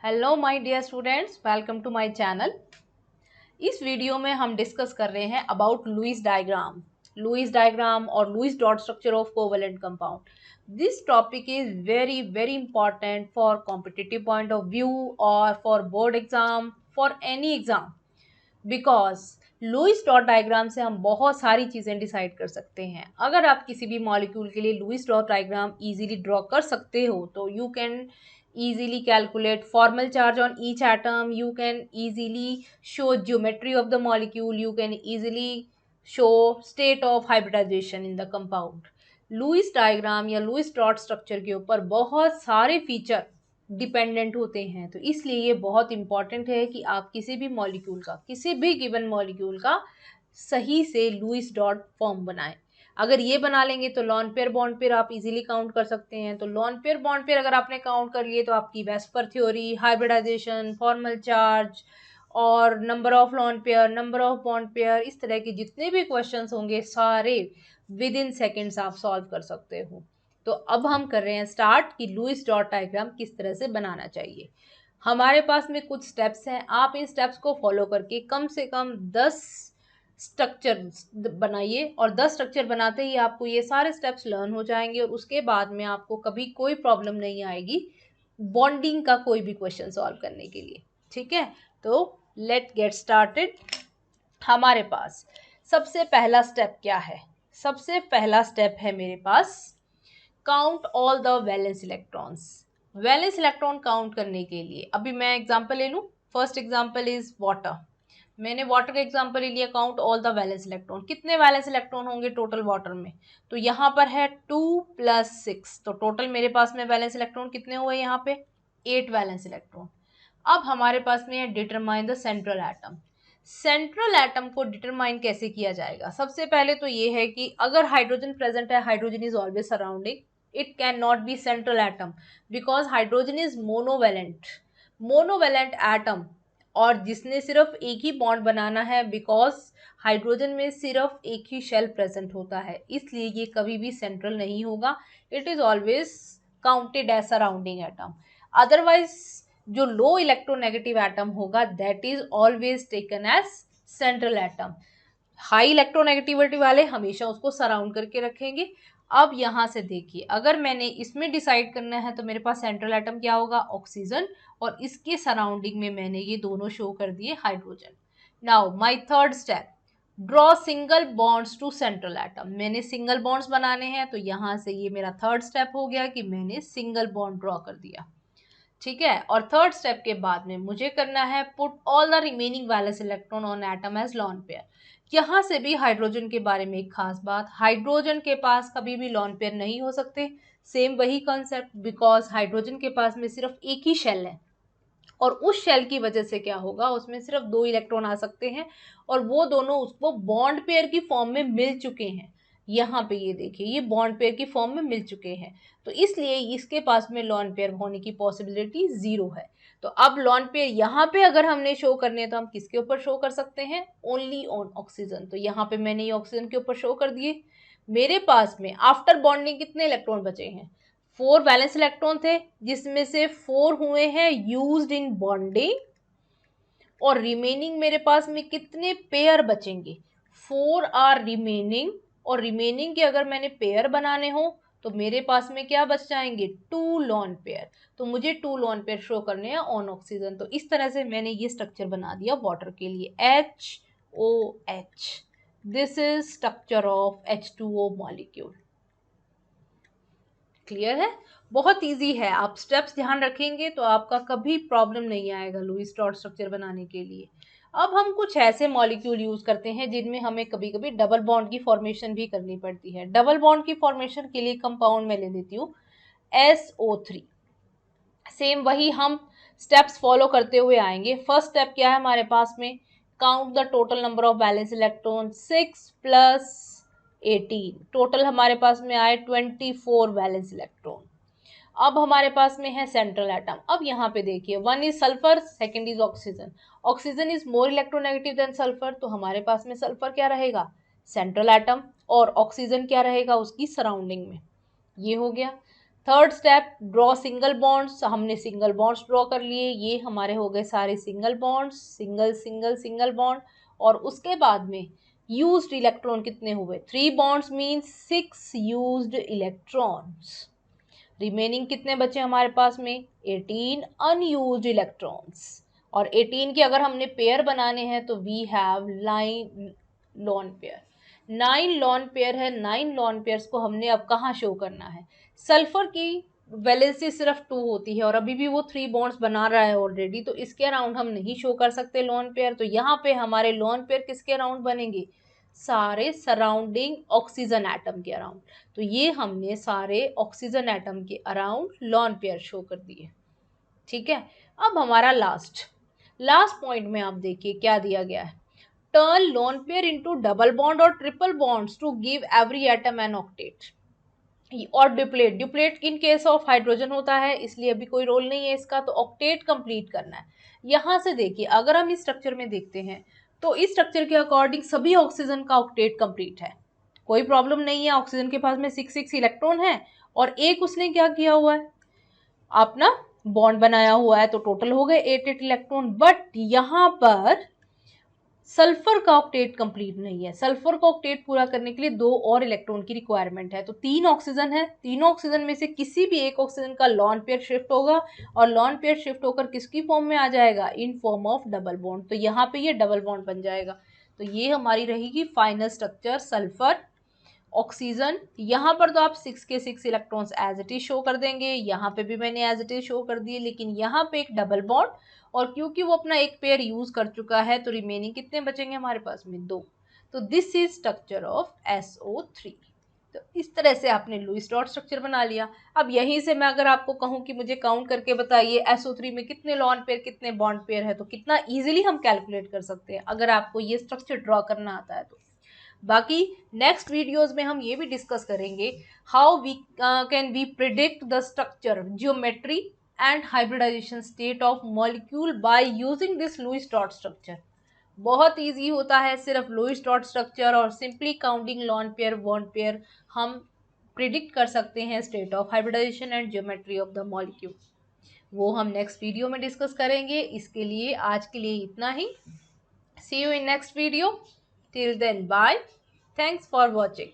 Hello my dear students, welcome to my channel. इस video में हम डिस्कस कर रहे हैं अबाउट लुईस डायग्राम और Lewis dot structure of covalent compound. This topic is very very important for competitive point of view और for board exam, for any exam, because Lewis dot diagram से हम बहुत सारी चीज़ें डिसाइड कर सकते हैं। अगर आप किसी भी मॉलिक्यूल के लिए Lewis dot diagram easily draw कर सकते हो तो you can easily calculate formal charge on each atom, you can easily show geometry of the molecule, you can easily show state of hybridization in the compound. Lewis diagram या Lewis dot structure के ऊपर बहुत सारे feature dependent होते हैं, तो इसलिए ये बहुत इंपॉर्टेंट है कि आप किसी भी गिवन मॉलिक्यूल का सही से लुईस डॉट फॉर्म बनाएं। अगर ये बना लेंगे तो लॉन पेयर बॉन्ड पेयर आप इजीली काउंट कर सकते हैं। तो लॉन पेयर बॉन्ड पेयर अगर आपने काउंट कर लिए तो आपकी VSEPR theory, hybridization, formal charge और number of lone pair, number of bond pair, इस तरह के जितने भी क्वेश्चंस होंगे सारे विद इन सेकेंड्स आप सॉल्व कर सकते हो। तो अब हम कर रहे हैं स्टार्ट कि लुईस डॉट डायग्राम किस तरह से बनाना चाहिए। हमारे पास में कुछ स्टेप्स हैं, आप इन स्टेप्स को फॉलो करके कम से कम 10 स्ट्रक्चर बनाइए और 10 स्ट्रक्चर बनाते ही आपको ये सारे स्टेप्स लर्न हो जाएंगे और उसके बाद में आपको कभी कोई प्रॉब्लम नहीं आएगी बॉन्डिंग का कोई भी क्वेश्चन सॉल्व करने के लिए। ठीक है, तो लेट गेट स्टार्टेड। हमारे पास सबसे पहला स्टेप क्या है? सबसे पहला स्टेप है मेरे पास count all the valence electrons. Valence electron count करने के लिए अभी मैं एग्जांपल ले लूं। First example is water. मैंने वाटर का एग्जांपल ले लिया। Count all the valence electron. कितने वैलेंस इलेक्ट्रॉन होंगे टोटल वाटर में? तो यहाँ पर है 2 + 6, तो टोटल मेरे पास में वैलेंस इलेक्ट्रॉन कितने हुए यहाँ पे? 8 वैलेंस इलेक्ट्रॉन। अब हमारे पास में है determine the central atom. Central atom को डिटरमाइन कैसे किया जाएगा? सबसे पहले तो ये है कि अगर हाइड्रोजन प्रेजेंट है, hydrogen is always surrounding, it can not be central atom because hydrogen is monovalent atom और जिसने सिर्फ एक ही बॉन्ड बनाना है, बिकॉज हाइड्रोजन में सिर्फ एक ही शेल प्रेजेंट होता है, इसलिए ये कभी भी सेंट्रल नहीं होगा। It is always counted as surrounding atom. Otherwise जो लो इलेक्ट्रोनेगेटिव एटम होगा that is always taken as central atom. High electronegativity वाले हमेशा उसको सराउंड करके रखेंगे। अब यहाँ से देखिए, अगर मैंने इसमें डिसाइड करना है तो मेरे पास सेंट्रल एटम क्या होगा? ऑक्सीजन, और इसके सराउंडिंग में मैंने ये दोनों शो कर दिए hydrogen. Now my third step, draw single bonds to central atom. मैंने सिंगल बॉन्ड्स बनाने हैं, तो यहाँ से ये मेरा थर्ड स्टेप हो गया कि मैंने सिंगल बॉन्ड ड्रॉ कर दिया। ठीक है, और थर्ड स्टेप के बाद में मुझे करना है put all the remaining valence electron on atom as lone pair. यहाँ से भी हाइड्रोजन के बारे में एक खास बात, हाइड्रोजन के पास कभी भी लॉन पेयर नहीं हो सकते। सेम वही कॉन्सेप्ट, बिकॉज हाइड्रोजन के पास में सिर्फ एक ही शेल है और उस शेल की वजह से क्या होगा, उसमें सिर्फ 2 इलेक्ट्रॉन आ सकते हैं और वो दोनों उसको बॉन्ड पेयर की फॉर्म में मिल चुके हैं। यहाँ पे ये देखिए, ये बॉन्ड पेयर की फॉर्म में मिल चुके हैं, तो इसलिए इसके पास में लॉन पेयर होने की पॉसिबिलिटी 0 है। तो अब लॉन पेयर यहाँ पे अगर हमने शो करने हैं तो हम किसके ऊपर शो कर सकते हैं? Only on oxygen. तो यहाँ पे मैंने ये ऑक्सीजन के ऊपर शो कर दिए। मेरे पास में आफ्टर बॉन्डिंग कितने इलेक्ट्रॉन बचे हैं? 4 वैलेंस इलेक्ट्रॉन थे, जिसमें से 4 हुए हैं यूज्ड इन बॉन्डिंग, और रिमेनिंग मेरे पास में कितने पेयर बचेंगे? 4 आर रिमेनिंग, और रिमेनिंग के अगर मैंने पेयर बनाने हो तो मेरे पास में क्या बच जाएंगे? 2 लॉन पेयर। तो मुझे 2 लॉन पेयर शो करने हैं ऑन ऑक्सीजन। तो इस तरह से मैंने ये स्ट्रक्चर बना दिया वाटर के लिए, HOH। This is structure of H2O molecule. Clear है? बहुत इजी है, आप स्टेप्स ध्यान रखेंगे तो आपका कभी प्रॉब्लम नहीं आएगा लुईस डॉट स्ट्रक्चर बनाने के लिए। अब हम कुछ ऐसे मॉलिक्यूल यूज करते हैं जिनमें हमें कभी कभी डबल बॉन्ड की फॉर्मेशन भी करनी पड़ती है। डबल बॉन्ड की फॉर्मेशन के लिए कंपाउंड में ले लेती हूँ SO3। सेम वही हम स्टेप्स फॉलो करते हुए आएंगे। फर्स्ट स्टेप क्या है हमारे पास में? Count the total number of valence electron. 6 + 18, total हमारे पास में आए 24 वैलेंस इलेक्ट्रॉन। अब हमारे पास में है सेंट्रल एटम। अब यहाँ पे देखिए, 1 is sulphur, second is oxygen. Oxygen is more electronegative than sulphur, तो हमारे पास में सल्फर क्या रहेगा? सेंट्रल एटम, और ऑक्सीजन क्या रहेगा उसकी सराउंडिंग में। ये हो गया। Third step, draw single bonds. हमने सिंगल बॉन्ड्स ड्रॉ कर लिए, ये हमारे हो गए सारे single bonds, single single single bond. और उसके बाद में यूज्ड इलेक्ट्रॉन कितने हुए, 3 bonds means 6 used electrons. Remaining कितने बचे हमारे पास में, 18 अनयूज्ड इलेक्ट्रॉन्स। और 18 के अगर हमने पेयर बनाने हैं तो we have 9 lone pair, 9 lone pair है। 9 लॉन पेयर्स को हमने अब कहाँ शो करना है, सल्फर की वैलेंसी सिर्फ 2 होती है और अभी भी वो 3 बॉन्ड्स बना रहा है ऑलरेडी, तो इसके अराउंड हम नहीं शो कर सकते लॉन पेयर। तो यहाँ पे हमारे लॉन पेयर किसके अराउंड बनेंगे, सारे सराउंडिंग ऑक्सीजन एटम के अराउंड। तो ये हमने सारे ऑक्सीजन एटम के अराउंड लॉन पेयर शो कर दिए। ठीक है, अब हमारा लास्ट पॉइंट में आप देखिए क्या दिया गया है, turn lone pair into double bond और triple bonds to give every atom an octet. और duplet, duplet in case of hydrogen होता है इसलिए अभी कोई रोल नहीं है इसका, तो ऑक्टेट कंप्लीट करना है। यहां से देखिए अगर हम इस स्ट्रक्चर में देखते हैं तो इस स्ट्रक्चर के अकॉर्डिंग सभी ऑक्सीजन का ऑक्टेट कंप्लीट है, कोई प्रॉब्लम नहीं है। ऑक्सीजन के पास में 6 इलेक्ट्रॉन है और एक उसने क्या किया हुआ है, अपना बॉन्ड बनाया हुआ है, तो टोटल हो गए 8 इलेक्ट्रॉन। बट यहां पर सल्फर का ऑक्टेट कंप्लीट नहीं है, सल्फर का ऑक्टेट पूरा करने के लिए 2 और इलेक्ट्रॉन की रिक्वायरमेंट है। तो 3 ऑक्सीजन है, तीनों ऑक्सीजन में से किसी भी एक ऑक्सीजन का लॉन पेयर शिफ्ट होगा और लॉन पेयर शिफ्ट होकर किसकी फॉर्म में आ जाएगा, in form of double bond. तो यहाँ पे ये डबल बॉन्ड बन जाएगा। तो ये हमारी रहेगी फाइनल स्ट्रक्चर सल्फर ऑक्सीजन। यहाँ पर तो आप 6 के 6 electrons as it is show कर देंगे, यहाँ पे भी मैंने एज इट इज शो कर दिए, लेकिन यहाँ पे एक डबल बॉन्ड और क्योंकि वो अपना एक पेयर यूज कर चुका है तो रिमेनिंग कितने बचेंगे हमारे पास में 2। तो this is structure of SO3। तो इस तरह से आपने लुईस डॉट स्ट्रक्चर बना लिया। अब यहीं से मैं अगर आपको कहूँ कि मुझे काउंट करके बताइए SO3 में कितने लॉन पेयर कितने बॉन्ड पेयर है, तो कितना इजीली हम कैलकुलेट कर सकते हैं अगर आपको ये स्ट्रक्चर ड्रॉ करना आता है तो। बाकी नेक्स्ट वीडियोस में हम ये भी डिस्कस करेंगे how we can we predict the structure, geometry and hybridization state of molecule by using this Lewis dot structure. बहुत इजी होता है, सिर्फ लुईस डॉट स्ट्रक्चर और simply counting lone pair bond pair हम प्रिडिक्ट कर सकते हैं state of hybridization and geometry of the molecule. वो हम नेक्स्ट वीडियो में डिस्कस करेंगे। इसके लिए आज के लिए इतना ही। See you in next video. Till then, bye. Thanks for watching.